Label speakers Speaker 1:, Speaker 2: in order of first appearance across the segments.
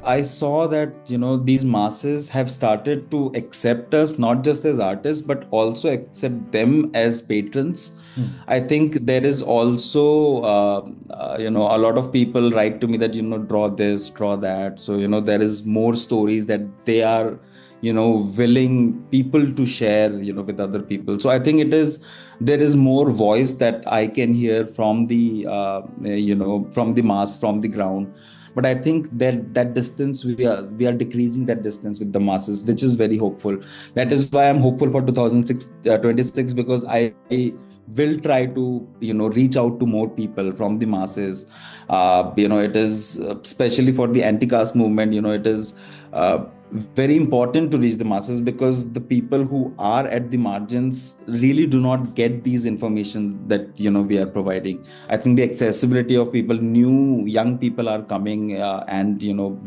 Speaker 1: I saw that, these masses have started to accept us not just as artists, but also accept them as patrons.
Speaker 2: Hmm.
Speaker 1: I think there is also, a lot of people write to me that, draw this, draw that. So, there is more stories that they are, willing people to share, with other people. So I think there is more voice that I can hear from from the mass, from the ground. But I think that distance, we are decreasing that distance with the masses, which is very hopeful. That is why I'm hopeful for 2026, because I will try to reach out to more people from the masses. It is especially for the anti-caste movement. It is very important to reach the masses, because the people who are at the margins really do not get these information that we are providing. I think the accessibility of people, new young people are coming, and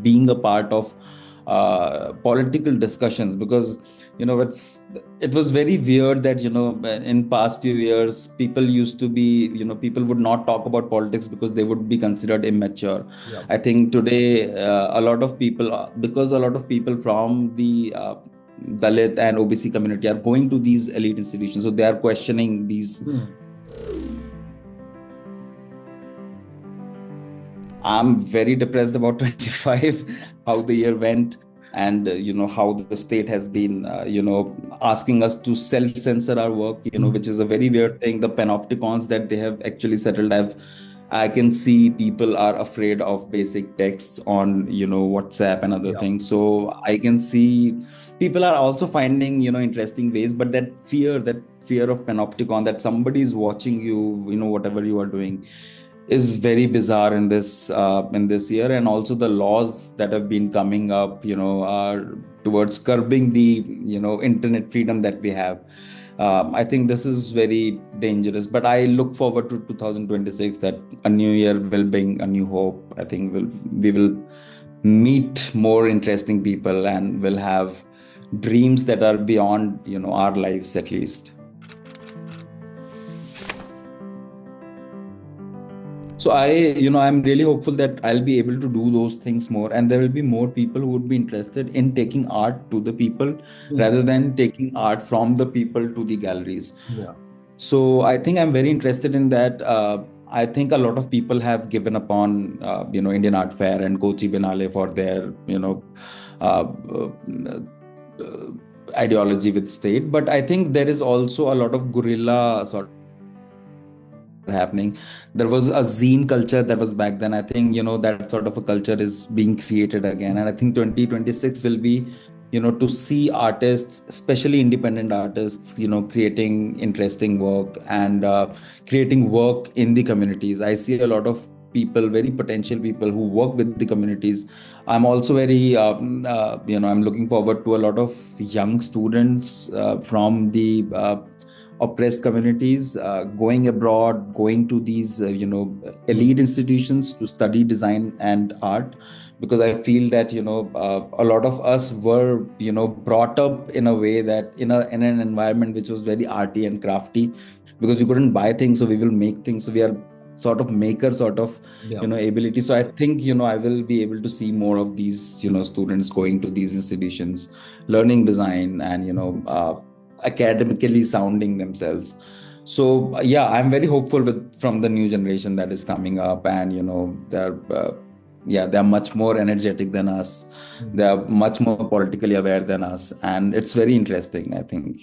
Speaker 1: being a part of political discussions, because it was very weird that in past few years people used to be, people would not talk about politics because they would be considered immature.
Speaker 2: Yeah.
Speaker 1: I think today, a lot of people, because a lot of people from the Dalit and OBC community are going to these elite institutions, so they are questioning these.
Speaker 2: Hmm.
Speaker 1: I'm very depressed about 25, how the year went, and how the state has been, asking us to self-censor our work, which is a very weird thing. The panopticons that they have actually settled, I can see people are afraid of basic texts on, WhatsApp and other
Speaker 2: Yeah.
Speaker 1: things. So I can see people are also finding, interesting ways, but that fear of panopticon, that somebody is watching you, whatever you are doing, is very bizarre in this year. And also the laws that have been coming up, are towards curbing the internet freedom that we have. I think this is very dangerous, but I look forward to 2026, that a new year will bring a new hope. I think we will meet more interesting people, and will have dreams that are beyond our lives, at least. So I'm really hopeful that I'll be able to do those things more, and there will be more people who would be interested in taking art to the people,
Speaker 2: Hmm.
Speaker 1: rather than taking art from the people to the galleries.
Speaker 2: Yeah.
Speaker 1: So I think I'm very interested in that. I think a lot of people have given up on, Indian Art Fair and Kochi Biennale for their, uh, uh, ideology with state. But I think there is also a lot of guerrilla sort happening. There was a zine culture that was back then. I think, that sort of a culture is being created again. And I think 2026 will be, to see artists, especially independent artists, creating interesting work, and creating work in the communities. I see a lot of people, very potential people who work with the communities. I'm also very, I'm looking forward to a lot of young students from the oppressed communities, going abroad, going to these
Speaker 2: Hmm.
Speaker 1: elite institutions to study design and art, because I feel that a lot of us were brought up in a way that in an environment which was very arty and crafty, because we couldn't buy things, so we will make things. So we are sort of maker, sort of
Speaker 2: Yeah.
Speaker 1: ability. So I think I will be able to see more of these students going to these institutions, learning design, and academically sounding themselves. So yeah, I'm very hopeful from the new generation that is coming up, and they're much more energetic than us.
Speaker 2: Hmm.
Speaker 1: They're much more politically aware than us, and it's very interesting, I think.